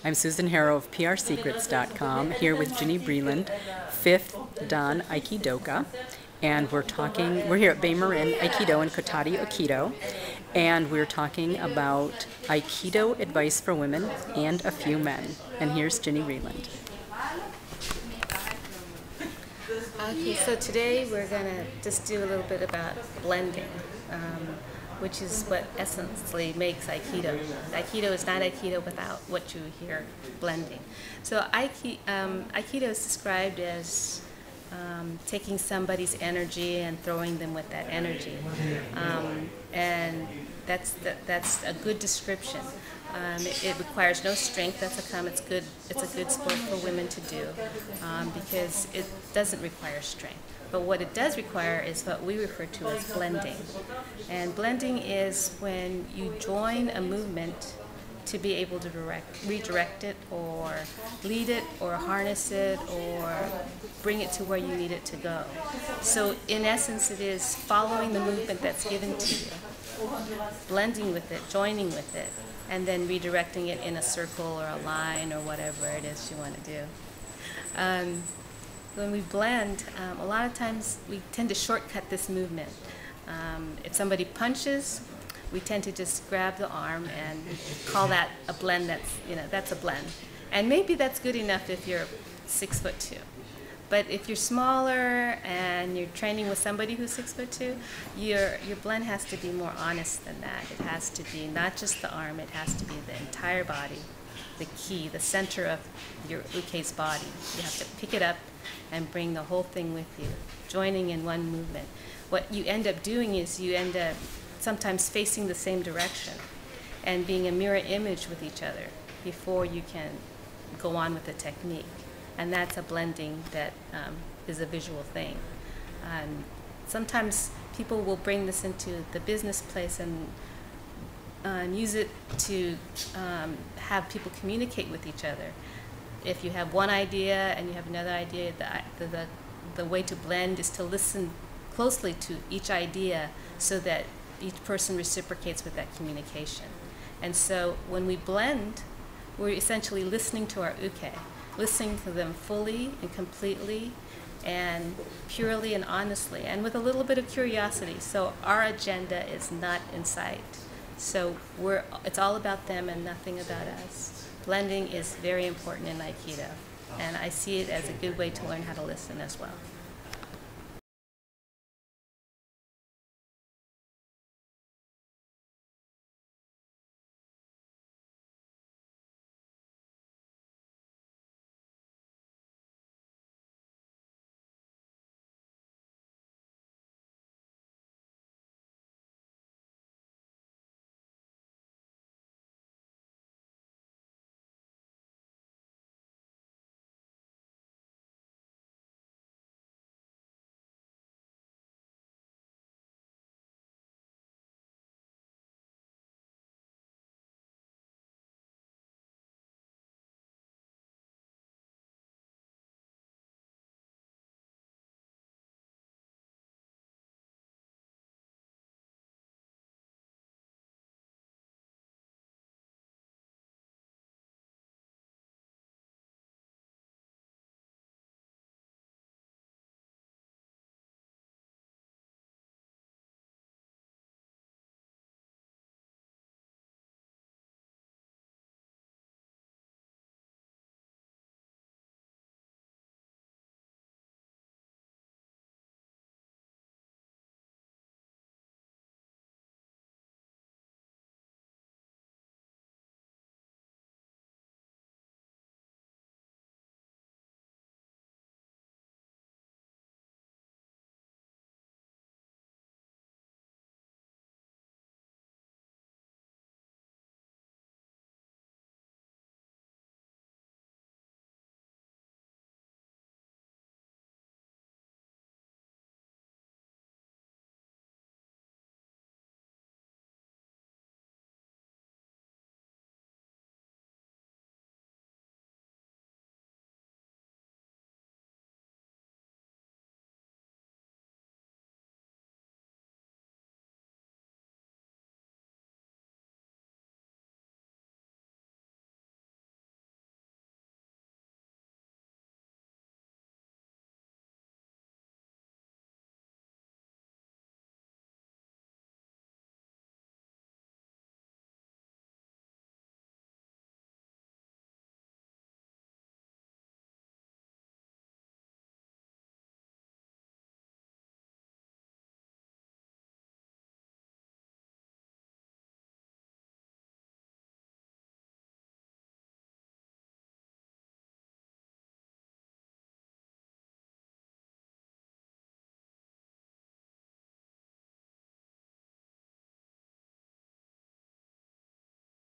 I'm Susan Harrow of PRSecrets.com, here with Ginny Breeland, 5th Dan Aikidoka, and we're here at Bay Marin Aikido and Kotati Aikido, and we're talking about Aikido advice for women and a few men. And here's Ginny Breeland. Okay, so today we're going to just do a little bit about blending, which is what essentially makes Aikido. Aikido is not Aikido without what you hear, blending. So Aikido is described as taking somebody's energy and throwing them with that energy. And that's a good description. It requires no strength. It's a good sport for women to do because it doesn't require strength. But what it does require is what we refer to as blending. And blending is when you join a movement to be able to redirect it or lead it or harness it or bring it to where you need it to go. So in essence, it is following the movement that's given to you, blending with it, joining with it, and then redirecting it in a circle or a line or whatever it is you want to do. When we blend, a lot of times we tend to shortcut this movement. If somebody punches, we tend to just grab the arm and call that a blend. That's a blend. And maybe that's good enough if you're 6'2". But if you're smaller and you're training with somebody who's 6'2", your blend has to be more honest than that. It has to be not just the arm, it has to be the entire body, the key, the center of your uke's body. You have to pick it up and bring the whole thing with you, joining in one movement. What you end up doing is you end up sometimes facing the same direction and being a mirror image with each other before you can go on with the technique. And that's a blending that is a visual thing. Sometimes people will bring this into the business place and use it to have people communicate with each other. If you have one idea and you have another idea, the way to blend is to listen closely to each idea so that each person reciprocates with that communication. And so when we blend, we're essentially listening to our uke, listening to them fully and completely and purely and honestly and with a little bit of curiosity. So our agenda is not in sight. So it's all about them and nothing about us. Blending is very important in Aikido, and I see it as a good way to learn how to listen as well.